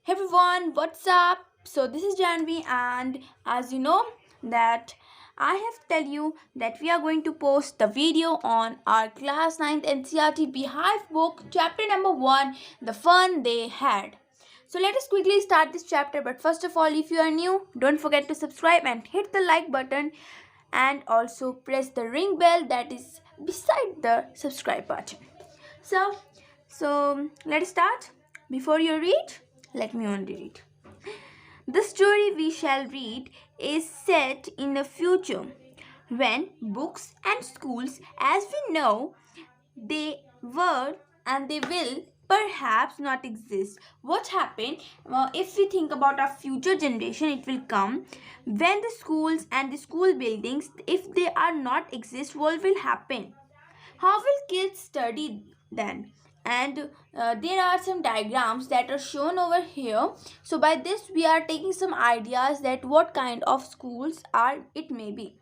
Hey everyone, what's up? So this is Jahnavi, and as you know that I have tell you that we are going to post the video on our class 9th NCRT Beehive book chapter number 1, the fun they had. So let us quickly start this chapter, but first of all, if you are new, don't forget to subscribe and hit the like button, and also press the ring bell that is beside the subscribe button. So let's start. Before you read, let me only read. The story we shall read is set in the future when books and schools, as we know, they were and they will perhaps not exist. What happened? If we think about our future generation, it will come when the schools and the school buildings, if they are not exist, what will happen? How will kids study then? And there are some diagrams that are shown over here. So by this we are taking some ideas that what kind of schools are it may be.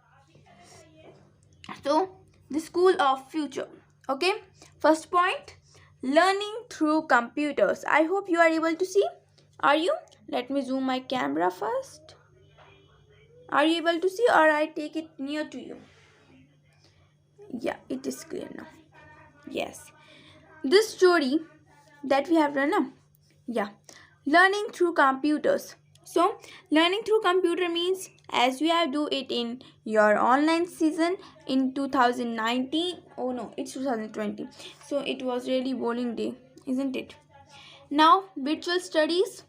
So the school of future. Okay, first point, learning through computers. I hope you are able to see. Are you? Let me zoom my camera first. Are you able to see, or I take it near to you? Yeah, it is clear now. Yes, this story that we have run up. Yeah, learning through computers. So learning through computer means as we have do it in your online season in 2019. Oh no, it's 2020. So it was really bowling day, isn't it? Now virtual studies,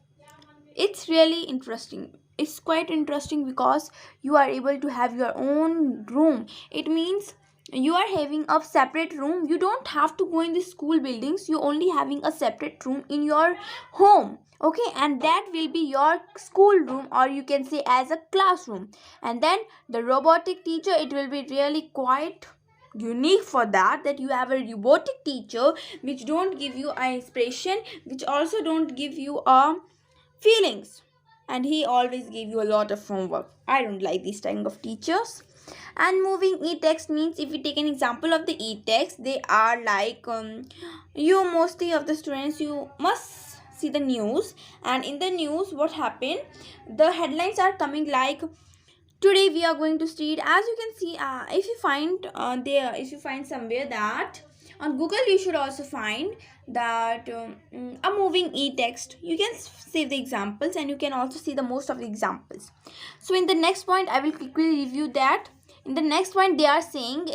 it's really interesting. It's quite interesting because you are able to have your own room. It means you are having a separate room. You don't have to go in the school buildings. You only having a separate room in your home. Okay, and that will be your school room, or you can say as a classroom. And then the robotic teacher, it will be really quite unique for that you have a robotic teacher which don't give you an inspiration, which also don't give you a feelings, and he always gave you a lot of homework. I don't like this kind of teachers. And moving e-text means, if we take an example of the e-text, they are like you mostly of the students, you must see the news, and in the news what happened, the headlines are coming like today we are going to street. As you can see, if you find there, if you find somewhere that on Google, you should also find that a moving e-text, you can save the examples and you can also see the most of the examples. So in the next point I will quickly review that. In the next point they are saying,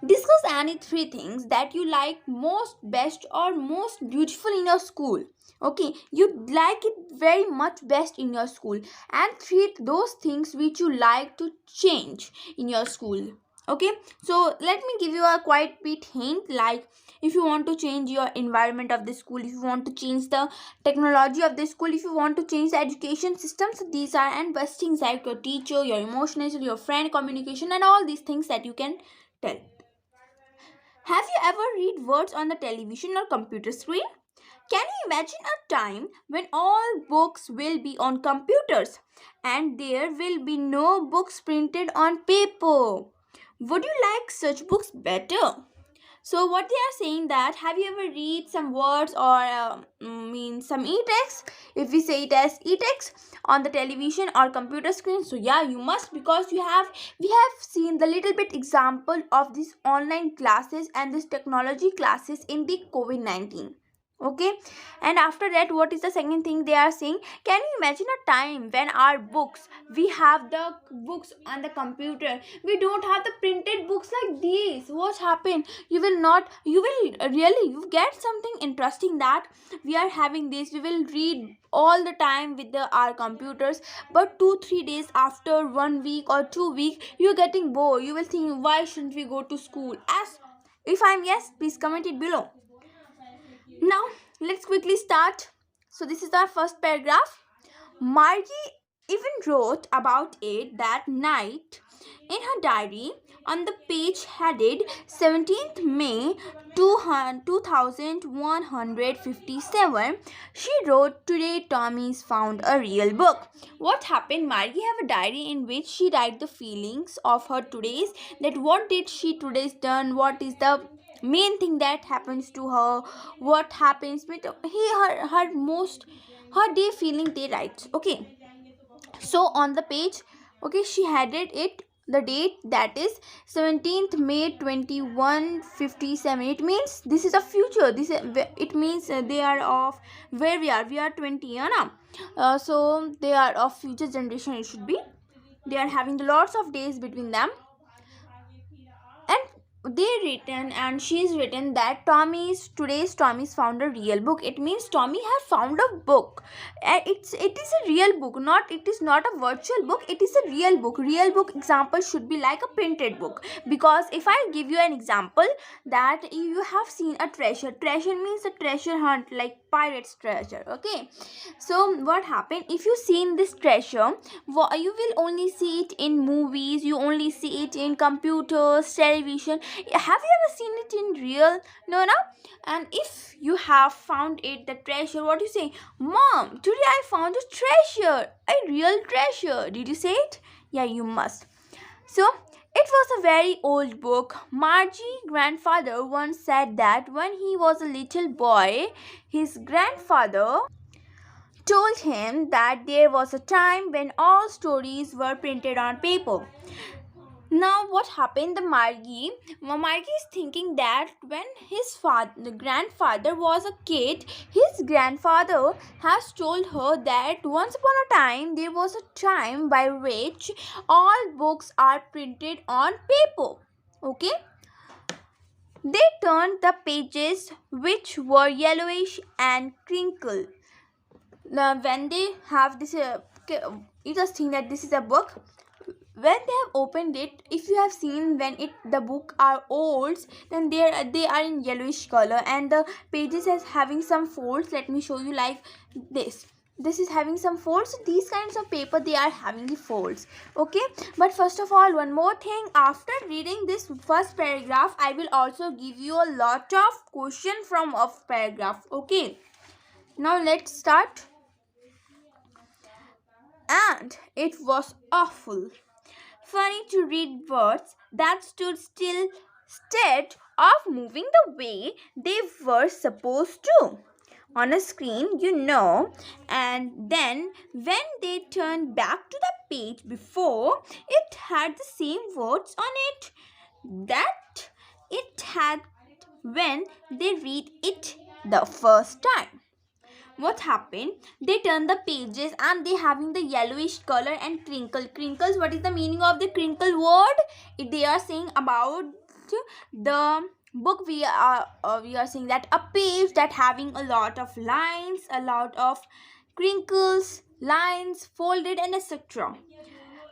discuss any three things that you like most, best, or most beautiful in your school. Okay, you like it very much best in your school, and three those things which you like to change in your school. Okay, so let me give you a quite bit hint, like if you want to change your environment of the school, if you want to change the technology of the school, if you want to change the education system, so these are and best things like your teacher, your emotions, your friend communication, and all these things that you can tell. Have you ever read words on the television or computer screen? Can you imagine a time when all books will be on computers and there will be no books printed on paper? Would you like such books better? So what they are saying that, have you ever read some words or mean some e-text? If we say it as e-text on the television or computer screen, so yeah, you must, because we have seen the little bit example of these online classes and this technology classes in the COVID-19. Okay, and after that, what is the second thing they are saying? Can you imagine a time when our books, we have the books on the computer, we don't have the printed books like these? What happened? You will not, you will really, you get something interesting that we are having this, we will read all the time with our computers, but 2-3 days after 1 week or 2 week, you're getting bored. You will think, why shouldn't we go to school? As if I'm yes, please comment it below. Now, let's quickly start. So, this is our first paragraph. Margie even wrote about it that night in her diary on the page headed 17th May 2157. She wrote, today Tommy's found a real book. What happened? Margie have a diary in which she write the feelings of her today's, that what did she today's done, what is the main thing that happens to her, what happens with her most, her day feeling day writes. Okay, so on the page, okay, she headed it the date, that is 17th May 2157. It means this is a future, this is, it means they are of where we are 20, you know. So they are of future generation, it should be, they are having lots of days between them. And they written, and she's written that Tommy's found a real book. It means Tommy has found a book. It is a real book, not, it is not a virtual book, it is a real book. Real book example should be like a printed book, because if I give you an example, that you have seen a treasure means a treasure hunt, like pirates treasure. Okay, so what happened, if you seen this treasure, you will only see it in movies, you only see it in computers, television. Have you ever seen it in real? No, no. And if you have found it, the treasure, what you say, mom, today I found a treasure, a real treasure, did you say it? Yeah, you must. So it was a very old book. Margie's grandfather once said that when he was a little boy, his grandfather told him that there was a time when all stories were printed on paper. Now, what happened? Margie is thinking that when his grandfather was a kid, his grandfather has told her that once upon a time there was a time by which all books are printed on paper. Okay, they turned the pages, which were yellowish and crinkled. Now, when they have this, you just think that this is a book. When they have opened it, if you have seen when the book are old, then they are in yellowish color, and the pages is having some folds. Let me show you, like this is having some folds. So these kinds of paper, they are having the folds. Okay, but first of all, one more thing, after reading this first paragraph, I will also give you a lot of question from a paragraph. Okay, now let's start. And it was awful funny to read words that stood still instead of moving the way they were supposed to on a screen, you know. And then when they turned back to the page before, it had the same words on it that it had when they read it the first time. What happened, they turn the pages and they having the yellowish color and crinkles. What is the meaning of the crinkle word? They are saying about the book. We are saying that a page that having a lot of lines, a lot of crinkles, lines folded, and etc.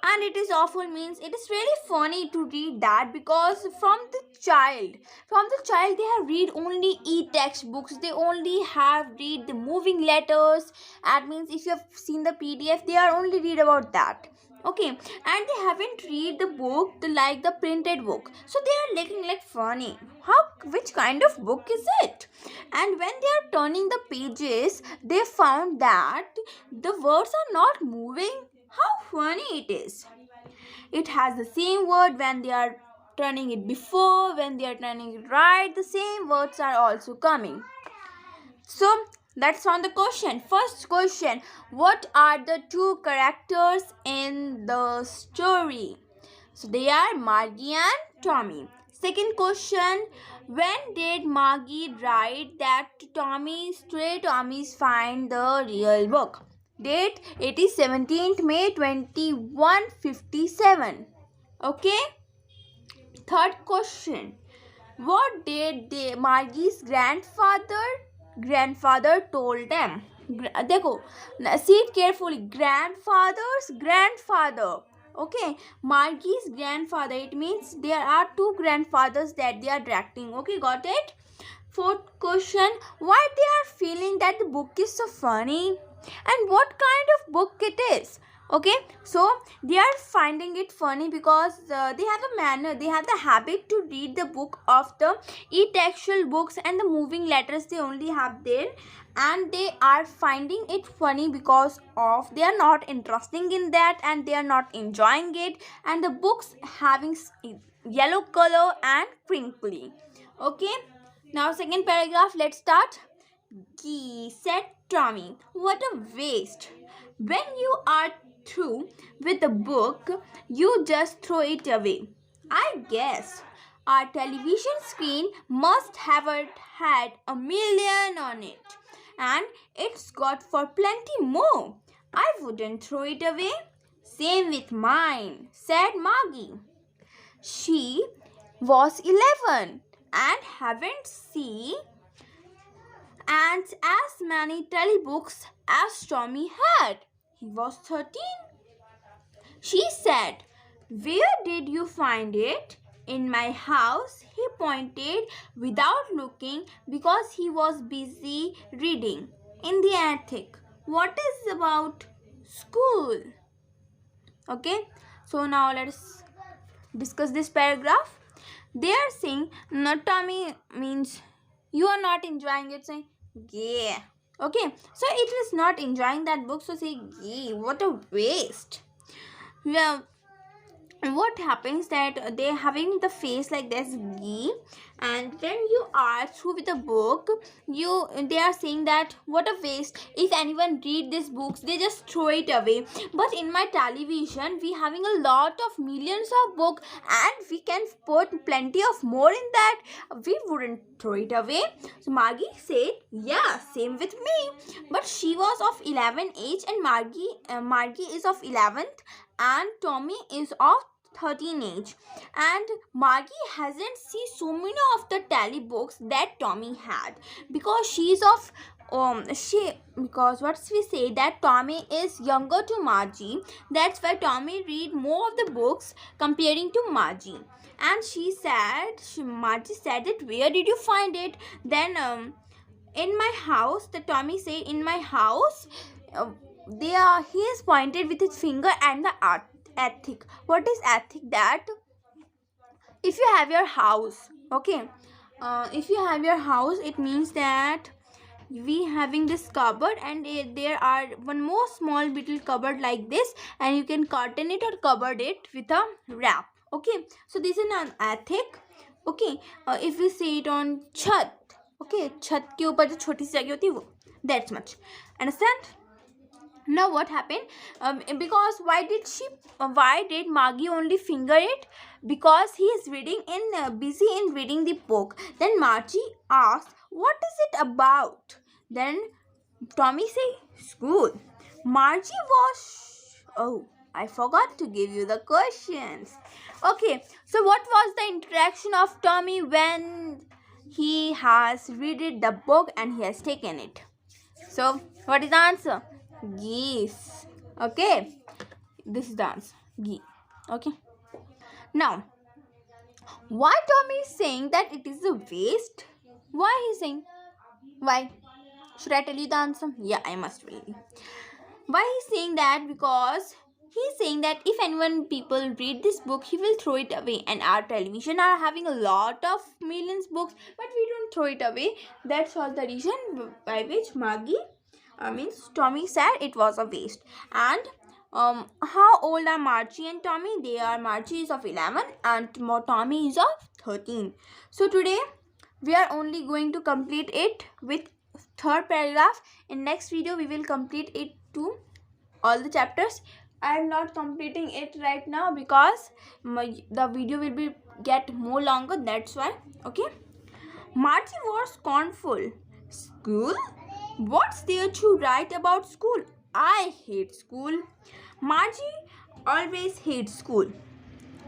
And it is awful means it is really funny to read that, because from the child they have read only e-textbooks, they only have read the moving letters. That means if you have seen the PDF, they are only read about that. Okay, and they haven't read the book, like the printed book, so they are looking like funny, how, which kind of book is it? And when they are turning the pages, they found that the words are not moving. How funny it is. It has the same word when they are turning it before, when they are turning it right, the same words are also coming. So that's on the question. First question, what are the two characters in the story? So they are Margie and Tommy. Second question, when did Margie write that Tommy's find the real book? Date, it is 17th May 2157. Okay. Third question, what did Margie's grandfather told them? देखो, see it carefully. Grandfather's grandfather. Okay, Margie's grandfather. It means there are two grandfathers that they are directing. Okay, got it? Fourth question, why they are feeling that the book is so funny, and what kind of book it is? Okay, so they are finding it funny because they have a manner, they have the habit to read the book of the e-textual books, and the moving letters they only have there, and they are finding it funny because of they are not interesting in that, and they are not enjoying it, and the books having yellow color and crinkly. Okay, now second paragraph, let's start. Gee, said Tommy, what a waste. When you are through with the book, you just throw it away. I guess our television screen must have had 1,000,000 on it, and it's got for plenty more. I wouldn't throw it away. Same with mine, said Maggie. She was 11 and haven't seen and as many telebooks as Tommy had. He was 13. She said, where did you find it? In my house, he pointed without looking because he was busy reading. In the attic. What is about school? Okay, so now let's discuss this paragraph. They are saying, not Tommy means you are not enjoying it, saying, yeah. Okay, so it is not enjoying that book, so say, yeah, what a waste. Yeah, what happens that they having the face like this, ghee, and when you are through with the book, they are saying that what a waste. If anyone read these books, they just throw it away. But in my television, we having a lot of millions of book, and we can put plenty of more in that. We wouldn't throw it away. So Maggie said, yeah, same with me. But she was of 11 age, and Margie is of 11th, and Tommy is of 13 age, and Margie hasn't seen so many of the tally books that Tommy had, because she's of because what we say that Tommy is younger to Margie. That's why Tommy read more of the books comparing to Margie. And Margie said that where did you find it? Then in my house, the Tommy said, in my house, he is pointed with his finger and the attic. What is attic? That if you have your house, okay, if you have your house, it means that we having this cupboard, and there are one more small little cupboard like this, and you can curtain it or cover it with a wrap. Okay, so this is an attic. Okay, if we say it on chat, okay, छत के ऊपर जो छोटी सी जगह होती है वो, that's much. Understand? Now what happened? Because why did Maggie only finger it? Because he is reading busy in reading the book. Then Margie asked, what is it about? Then Tommy say, school. Margie was, oh, I forgot to give you the questions. Okay, so what was the interaction of Tommy when he has read the book and he has taken it? So what is the answer? Geese. Okay, this is the answer. Geese. Okay. Now, why Tommy is saying that it is a waste? Why he saying? Why? Should I tell you the answer? Yeah, I must really. Why he's saying that? Because he's saying that if anyone people read this book, he will throw it away. And our television are having a lot of millions books, but we don't throw it away. That's all the reason by which Tommy said it was a waste. And how old are Margie and Tommy? Margie is of 11 and Tommy is of 13. So today we are only going to complete it with third paragraph. In next video we will complete it to all the chapters. I am not completing it right now because the video will be get more longer. That's why. Okay. Margie was scornful. School? What's there to write about school? I hate school. Margie always hates school,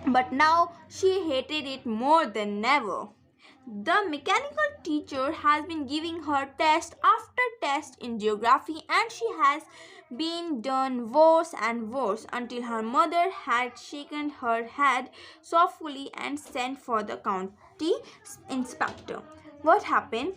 but now she hated it more than ever. The mechanical teacher has been giving her test after test in geography, and she has been done worse and worse until her mother had shaken her head softly and sent for the county inspector. What happened?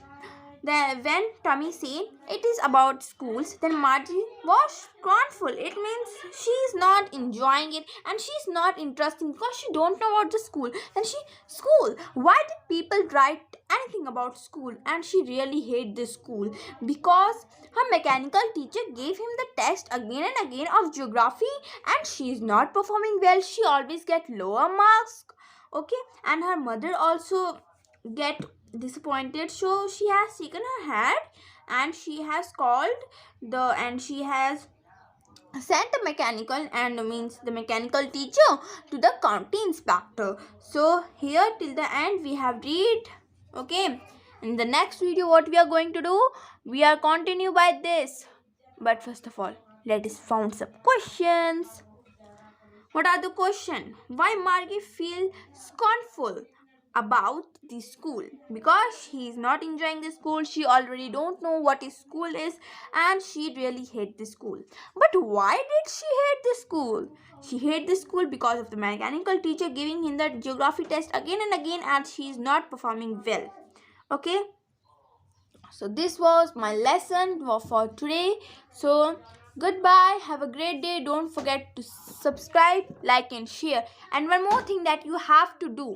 Then when Tommy said it is about schools, then Margie was scornful. It means she is not enjoying it and she is not interested because she don't know about the school. Then school. Why did people write anything about school? And she really hate this school because her mechanical teacher gave him the test again and again of geography, and she is not performing well. She always get lower marks. Okay, and her mother also get disappointed, so she has shaken her head and she has called she has sent the mechanical and means the mechanical teacher to the county inspector. So here till the end we have read. Okay, in the next video what we are going to do, we are continue by this, but first of all let us found some questions. What are the question? Why Margie feel scornful about the school? Because she is not enjoying the school. She already don't know what is school is, and she really hate the school. But why did she hate the school? She hate the school because of the mechanical teacher giving him the geography test again and again, and she is not performing well. Okay. So this was my lesson for today. So goodbye, have a great day. Don't forget to subscribe, like and share. And one more thing that you have to do,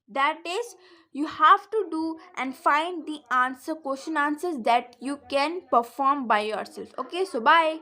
that is you have to do and find the question answers that you can perform by yourself. Okay, so bye.